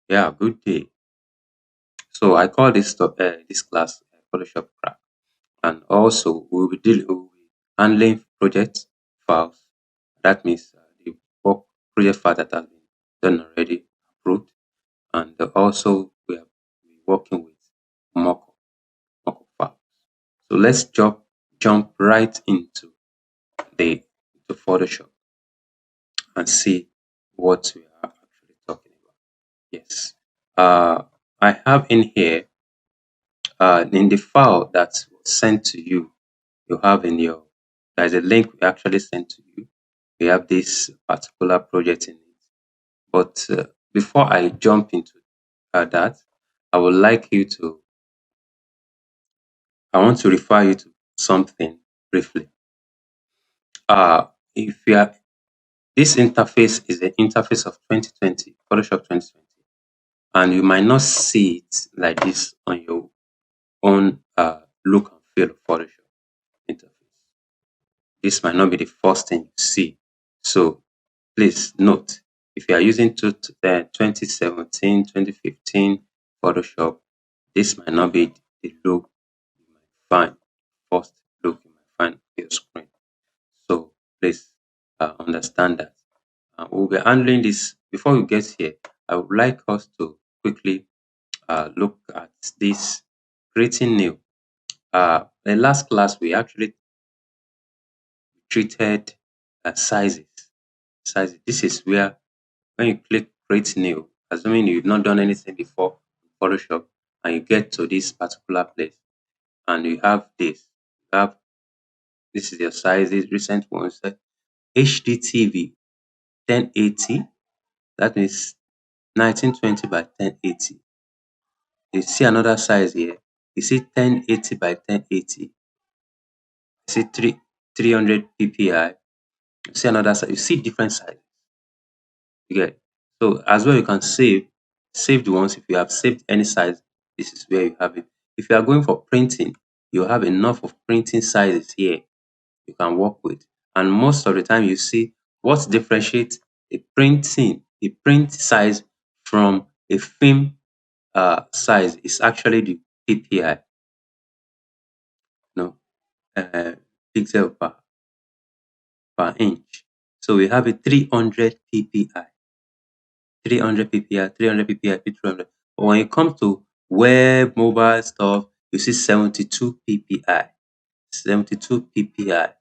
Yeah, good day. So I call this class Photoshop crack, and also we'll be handling project files. That means the work project file that has been done already, approved, and also we are working with mock file. So let's jump right into the Photoshop and see what we are actually talking about. Yes. I have in here in the file that was sent to you, you have in your there's a link we actually sent to you. We have this particular project in it. But before I jump into that, I would like you to, I want to refer you to something briefly. If you are, this interface is the interface of 2020, Photoshop 2020, and you might not see it like this on your own look and feel of Photoshop interface. This might not be the first thing you see. So please note, if you are using 2017, 2015 Photoshop, this might not be the look you might find, first look you might find on your screen. So please understand that. We'll be handling this. Before we get here, I would like us to quickly look at this creating new. The last class we actually treated sizes. Sizes. This is where when you click create new, assuming you've not done anything before in Photoshop, and you get to this particular place, and you have this, you have this is your sizes, recent ones, HDTV 1080, that means 1920 by 1080. You see another size here, you see 1080 by 1080, you see 300 ppi, you see another size, you see different sizes. You get. So as well, you can save the ones. If you have saved any size, this is where you have it. If you are going for printing, you have enough of printing sizes here you can work with. And most of the time, you see what differentiates a print size from a film size is actually the PPI, no, pixel per inch. So we have a 300 PPI. 300 PPI, 300 PPI, 300. But when it comes to web, mobile stuff, you see 72 PPI. 72 PPI.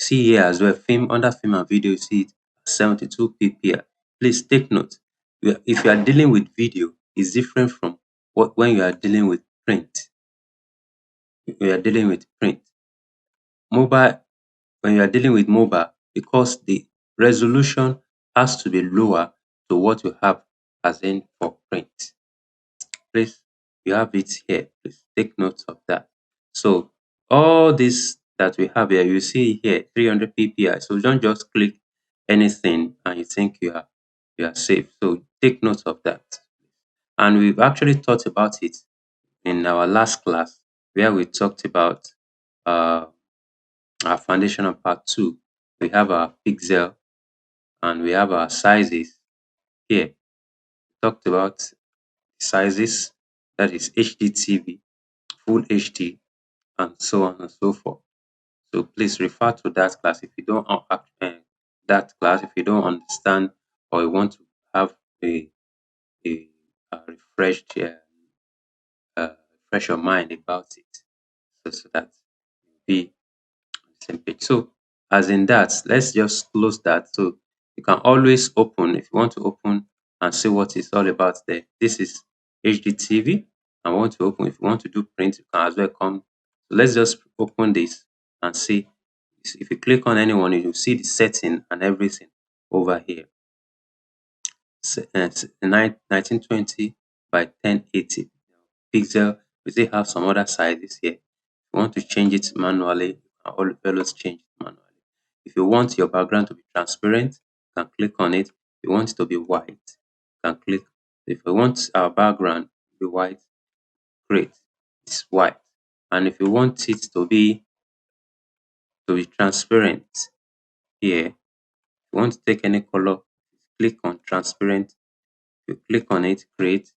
See here as well, film under film and video, you see it 72 PPI. Please take note. If you are dealing with video, it's different from what when you are dealing with print. If you are dealing with print. Mobile, when you are dealing with mobile, because the resolution has to be lower to what you have as in for print. Please, you have it here. Please take note of that. So all this that we have here, you see here 300 ppi. So don't just click anything and you think you are safe. So take note of that. And we've actually thought about it in our last class where we talked about uh, our foundation on part 2. We have our pixel and we have our sizes here. We talked about sizes, that is HDTV, full HD, and so on and so forth. So please refer to that class if you don't that class if you don't understand or you want to have a a, refreshed refresh your mind about it, so that you'll be on the same page. So as in that, let's just close that. So you can always open if you want to open and see what it's all about there. This is HDTV. I want to open. If you want to do print, you can as well come. So let's just open this and see. If you click on anyone, you will see the setting and everything over here. 1920 by 1080 pixel. We still have some other sizes here. If you want to change it manually, you can always change it manually. If you want your background to be transparent, you can click on it. If you want it to be white, you can click. If you want our background to be white, great, it's white. And if you want it to be transparent here, if you want to take any color, click on transparent. If You click on it, create.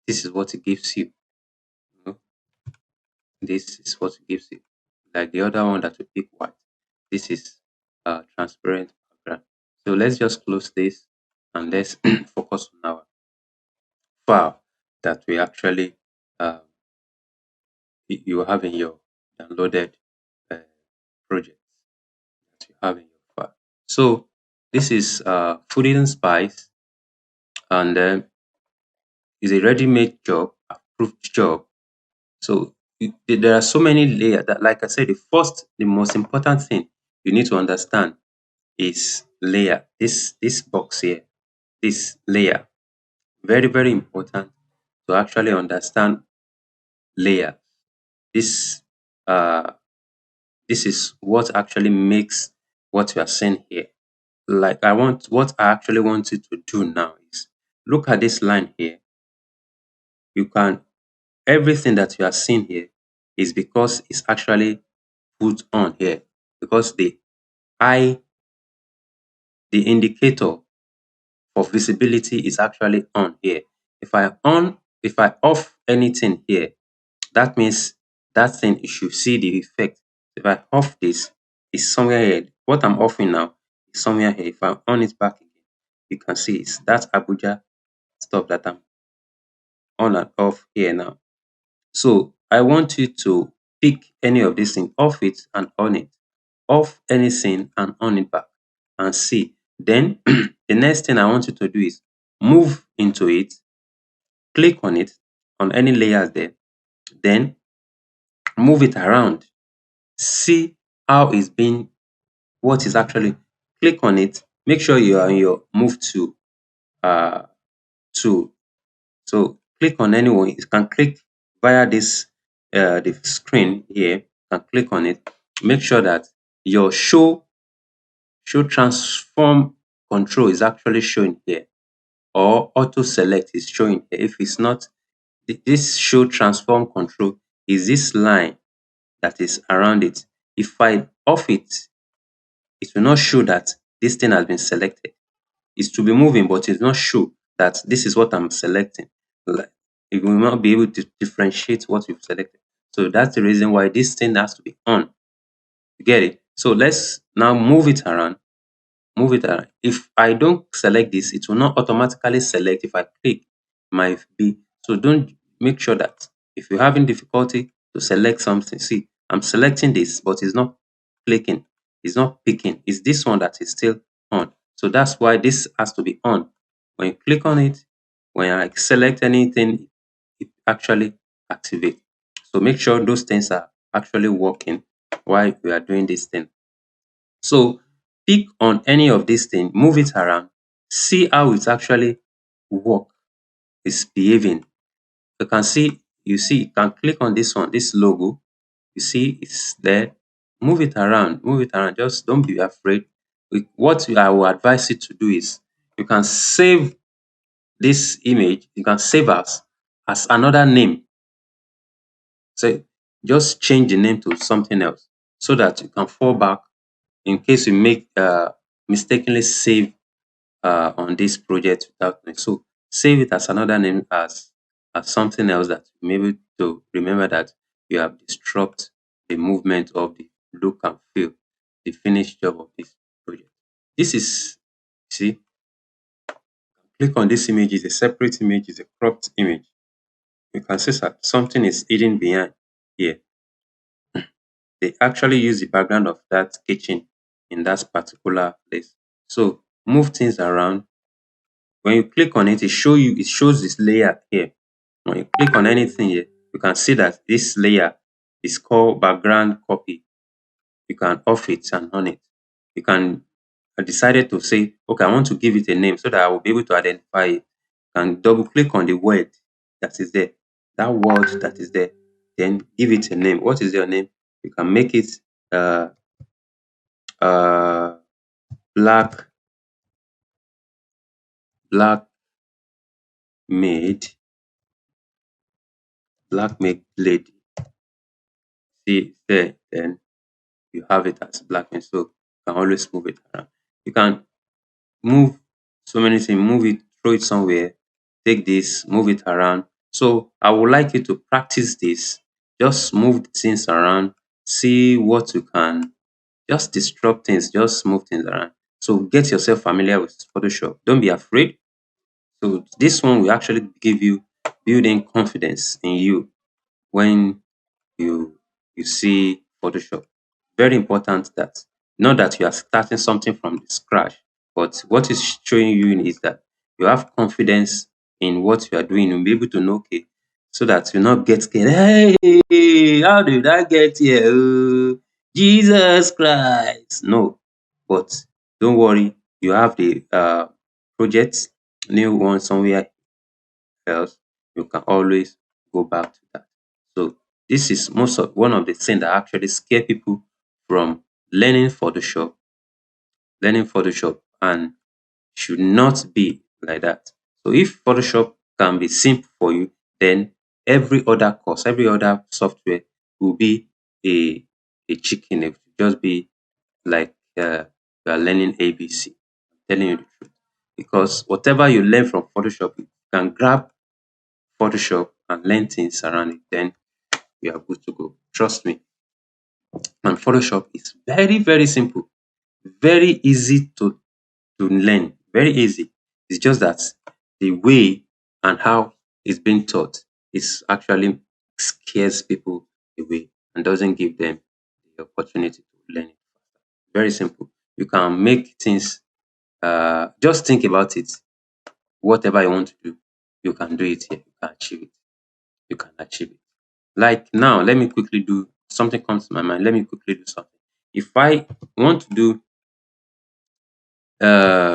This is what it gives you. You know, this is what it gives you. Like the other one that we pick white. This is transparent background. So let's just close this and let's focus on our file that we actually uh, you have in your downloaded uh, project that you have in your file. So this is food and spice, and then is a ready-made job, approved job. So there are so many layers that, like I said, the most important thing you need to understand is layer. This box here, this layer, very very important to actually understand layer. This uh this is what actually makes what you are seeing here. Like what I actually want you to do now is look at this line here. You can everything that you are seeing here is because it's actually put on here because eye the indicator for visibility is actually on here. If I off anything here, that means that thing you should see the effect. If I off this, it's somewhere here. What I'm offing now is somewhere here. If I on it back again, you can see it's that Abuja stuff that I'm on and off here now. So I want you to pick any of these things, off it and on it, off anything and on it back and see. Then the next thing I want you to do is move into it, click on it, on any layers there, then move it around. See how it's being, what is actually, click on it, make sure you are in your move uh, to So click on anyone. You can click via this the screen here. You can click on it. Make sure that your show transform control is actually showing here, or auto select is showing here. If it's not, this show transform control is this line that is around it. If I off it, it will not show that this thing has been selected. It's to be moving, but it's not sure that this is what I'm selecting. Like, you will not be able to differentiate what you've selected. So that's the reason why this thing has to be on. You get it? So let's now move it around. Move it around. If I don't select this, it will not automatically select. If I click, might be. So don't make sure that if you're having difficulty to select something, see, I'm selecting this, but it's not clicking. It's not picking. It's this one that is still on. So that's why this has to be on. When you click on it, when I select anything, it actually activates. So make sure those things are actually working while we are doing this thing. So pick on any of these things, move it around, see how it actually work, is behaving. You see, you can click on this one, this logo. You see it's there. Move it around. Just don't be afraid. I will advise you to do is you can save this image, you can save as another name. So just change the name to something else so that you can fall back in case you make mistakenly save on this project without me. So save it as another name as something else that you may be able to remember that you have disrupted the movement of the look and feel, the finished job of this project. This is, see, click on this image, is a separate image, is a cropped image. You can see that something is hidden behind here. They actually use the background of that kitchen in that particular place. So move things around. When you click on it, it shows this layer here. When you click on anything here, you can see that this layer is called background copy. You can off it and on it. You can I decided to say, okay, I want to give it a name so that I will be able to identify it. You can double click on the word that is there. That word that is there, then give it a name. What is your name? You can make it uh, uh, black black maid black maid lady. See there, then you have it as black maid. So you can always move it around. You can move so many things, move it, throw it somewhere, take this, move it around. So I would like you to practice this. Just move the things around, see what you can, just disrupt things, just move things around. So get yourself familiar with Photoshop. Don't be afraid. So this one will actually give you building confidence in you when you you see Photoshop. Very important that not that you are starting something from the scratch, but what is showing you is that you have confidence in what you are doing. You'll be able to know, okay, so that you not get scared. Hey, how did I get here? Oh, Jesus Christ. No, but don't worry, you have the project, new one somewhere else, you can always go back to that. So this is most of one of the things that actually scare people from learning Photoshop, and should not be like that. So if Photoshop can be simple for you, then every other course, every other software will be a chicken. It will just be like you are learning ABC. I'm telling you the truth. Because whatever you learn from Photoshop, you can grab Photoshop and learn things around it, then you are good to go. Trust me. And Photoshop is very, very simple, very easy to learn, very easy. It's just that the way and how it's being taught is actually scares people away and doesn't give them the opportunity to learn it. Very simple. You can make things, just think about it. Whatever you want to do, you can do it here. You can achieve it. You can achieve it. Like now, let me quickly do something comes to my mind. Let me quickly do something. If I want to do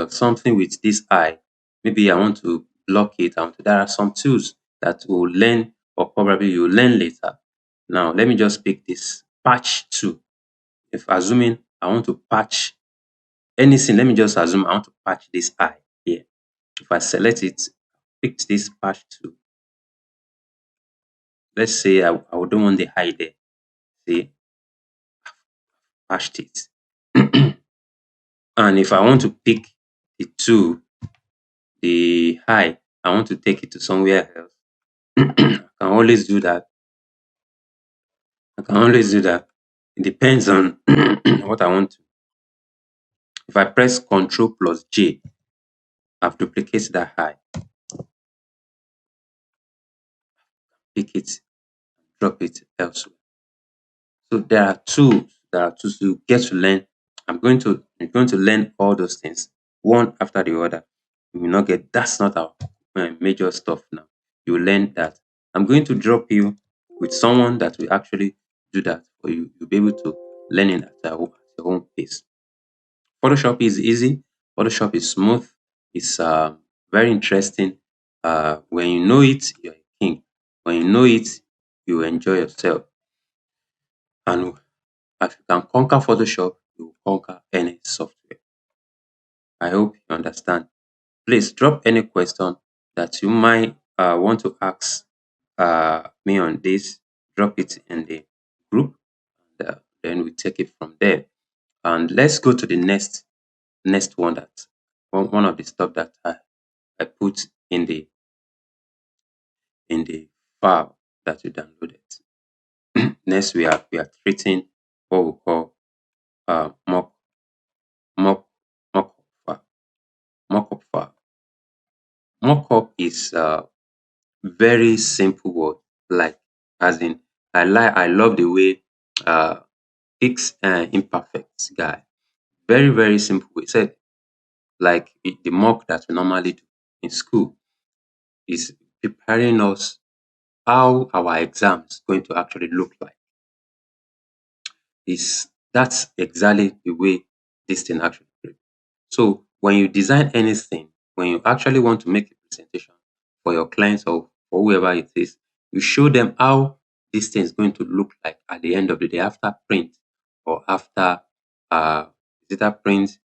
something with this eye, maybe I want to block it. There are some tools that will learn, or probably you'll learn later. Now, let me just pick this patch tool. If assuming I want to patch anything, let me just assume I want to patch this eye here. If I select it, pick this patch tool. Let's say I don't want the eye there. See, patched it. And if I want to pick the two, the high, I want to take it to somewhere else, I can always do that. I can always do that. It depends on what I want to. If I press Ctrl plus J, I've duplicated that high, pick it, drop it elsewhere. So there are tools you get to learn. You're going to learn all those things one after the other. You will not get that's not our major stuff now. You will learn that. I'm going to drop you with someone that will actually do that for you. You'll be able to learn it at your own pace. Photoshop is easy. Photoshop is smooth. It's very interesting. When you know it, you're a king. When you know it, you enjoy yourself. And if you can conquer Photoshop, you will conquer any software. I hope you understand. Please drop any question that you might want to ask me on this. Drop it in the group, and then we take it from there. And let's go to the next one, that one of the stuff that I put in the file that you downloaded. Next, we are treating what we call mock mock mockup file. Mockup file. Mockup is very simple word, like as in I love the way fix imperfect guy. Very, very simple way. Said like the mock that we normally do in school is preparing us how our exam is going to actually look like. Is That's exactly the way this thing actually works. So when you design anything, when you actually want to make a presentation for your clients or for whoever it is, you show them how this thing is going to look like at the end of the day after print, or after is it a print,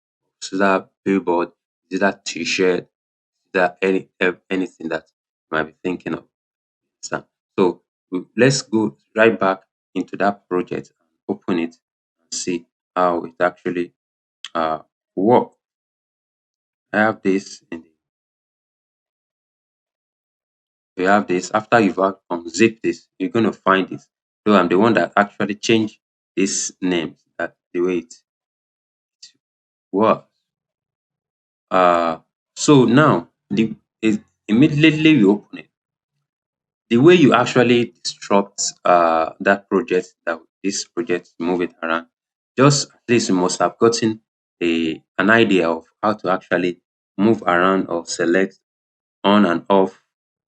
is it a billboard, is it a t-shirt, is that anything that you might be thinking of. So let's go right back into that project and open it and see how it actually works. I have this in you have this. After you've unzip this, you're going to find this. So I'm the one that actually changed this name, that the way it was. So now immediately you open it, the way you actually disrupt that project, that this project, move it around, just at least you must have gotten an idea of how to actually move around or select on and off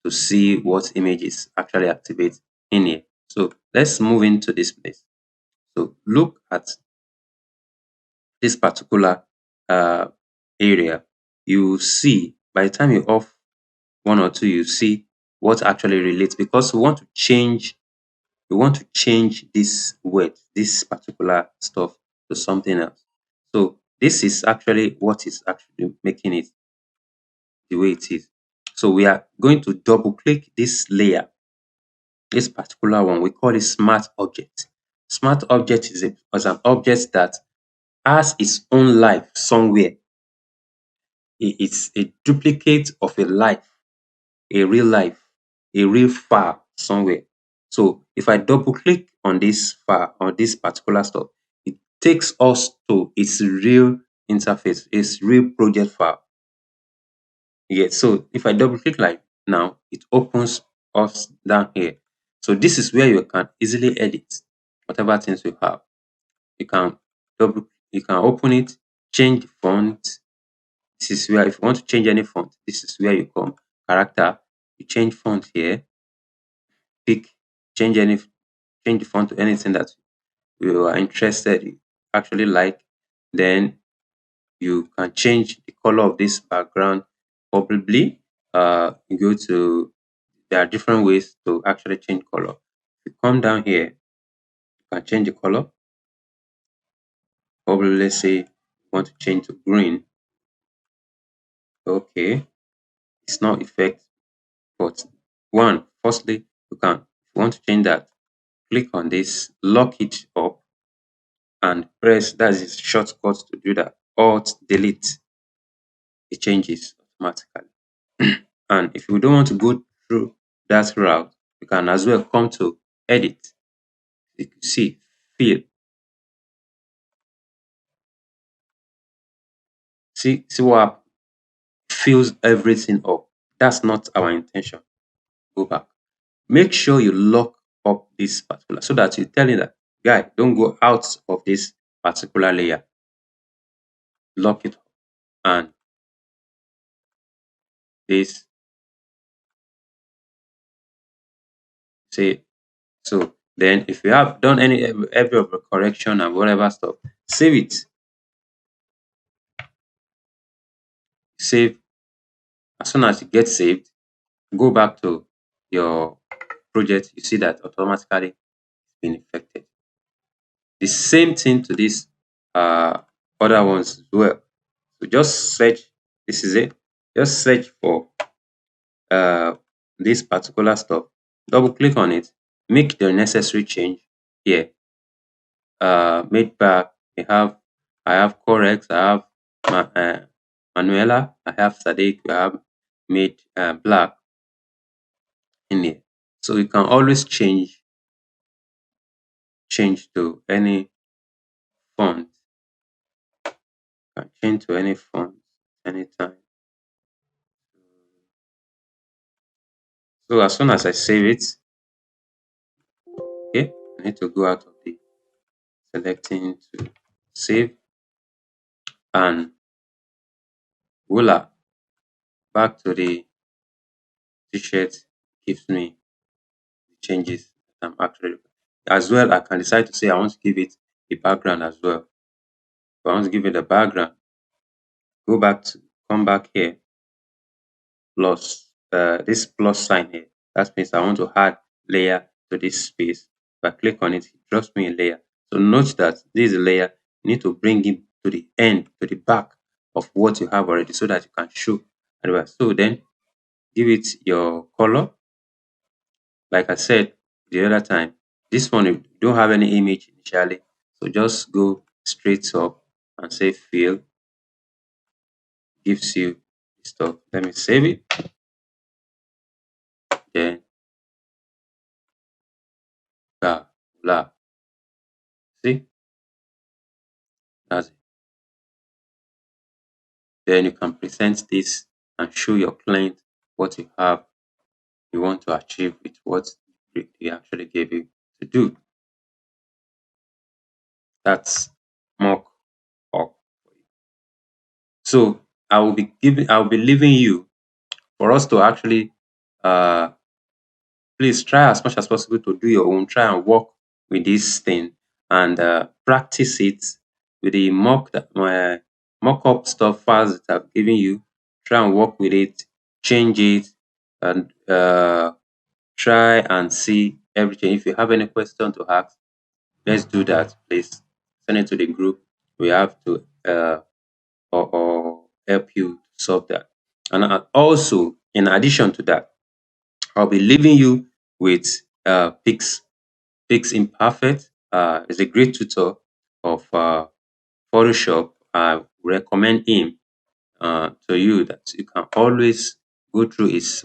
to see what images actually activate in here. So let's move into this place. So look at this particular uh, area. You see, by the time you off one or two, you see what actually relates, because we want to change this word, this particular stuff, to something else. So this is actually what is actually making it the way it is. So we are going to double click this layer, this particular one. We call it smart object. Smart object is an object that has its own life somewhere. It's a duplicate of a life, a real file somewhere. So if I double click on this file, on this particular stuff, it takes us to its real interface, its real project file. Yeah. So if I double click like now, it opens us down here. So this is where you can easily edit whatever things you have. You can you can open it, change the font. This is where, if you want to change any font, this is where you come. Character, you change font here, pick, change any, change the font to anything that you are interested, you actually like. Then you can change the color of this background. Probably you go to, there are different ways to actually change color. If you come down here, you can change the color. Probably, let's say you want to change to green. Okay, it's not effect, but firstly, you can, if you want to change that, click on this, lock it up, and press, that's a shortcut to do that. Alt delete, it changes automatically. And if you don't want to go through that route, you can as well come to edit. You can see fill. See what fills everything up. That's not our intention. Go back. Make sure you lock up this particular, so that you're telling that guy, don't go out of this particular layer. Lock it up, and this, say, so then if you have done every of the correction and whatever stuff, save it. Save. As soon as it gets saved, go back to your project, you see that automatically been affected. The same thing to this other ones as well. So just search, this is it. Just search for uh, this particular stuff. Double click on it, make the necessary change here. Made back, I have Corex, I have Manuela, I have Sadiq, I have made black in here. So you can always change to any font. You can change to any font anytime. So as soon as I save it, okay, I need to go out of the selecting to save, and voila, back to the t-shirt, gives me the changes that I'm actually. As well, I can decide to say I want to give it a background as well. If I want to give it a background, go back to, come back here, plus this plus sign here. That means I want to add layer to this space. If I click on it, it drops me a layer. So note that this is a layer. You need to bring it to the end, to the back of what you have already, so that you can show. So then give it your color. Like I said the other time, this one you don't have any image initially, so just go straight up and say fill. Gives you stuff. Let me save it. Then Blah. See, that's it. Then you can present this and show your client what you want to achieve with what they actually gave you to do. That's mock up. So I'll be leaving you for us to actually uh please try as much as possible to do your own. Try and work with this thing and practice it with the mock up stuff files that I've given you. Try and work with it, change it, and try and see everything. If you have any question to ask, let's do that. Please send it to the group. We have to or help you solve that. And also, in addition to that, I'll be leaving you with Pix Imperfect. Is a great tutor of Photoshop. I recommend him to you that you can always go through his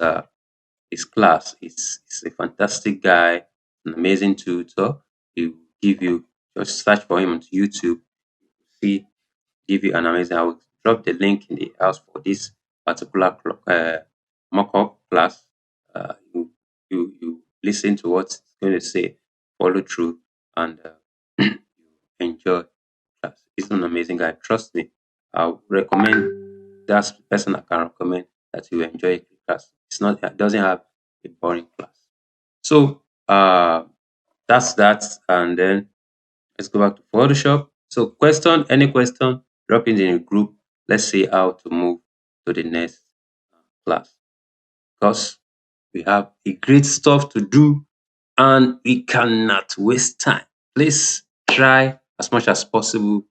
class. He's a fantastic guy, an amazing tutor. He will give you, just search for him on YouTube. See, give you an amazing. I will drop the link in the house for this particular mock-up class. You listen to what it's going to say, follow through, and you enjoy class. He's an amazing guy. Trust me. I would recommend that's the person I can recommend that you enjoy a class. It's not it doesn't have a boring class. So that's that, and then let's go back to Photoshop. So any question, drop it in the group. Let's see how to move to the next class because we have a great stuff to do and we cannot waste time. Please try as much as possible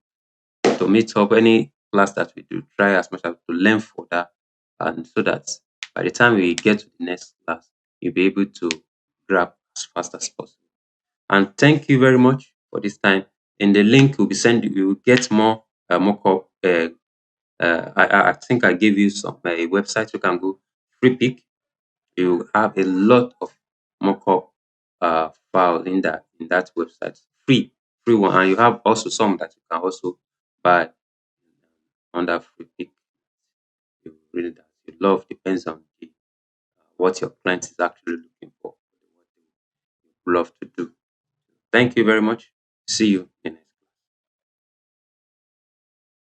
to meet up any class that we do. Try as much as to learn for that, and so that by the time we get to the next class, you'll be able to grab as fast as possible. And thank you very much for this time. In the link we'll be sending, you will get more mock-up. I think I gave you some a website you can go free pick. You have a lot of mock-up files in that website, free one, and you have also some that you can also buy under free pick. You really that you love depends on what your client is actually looking for, what they love to do. Thank you very much. See you in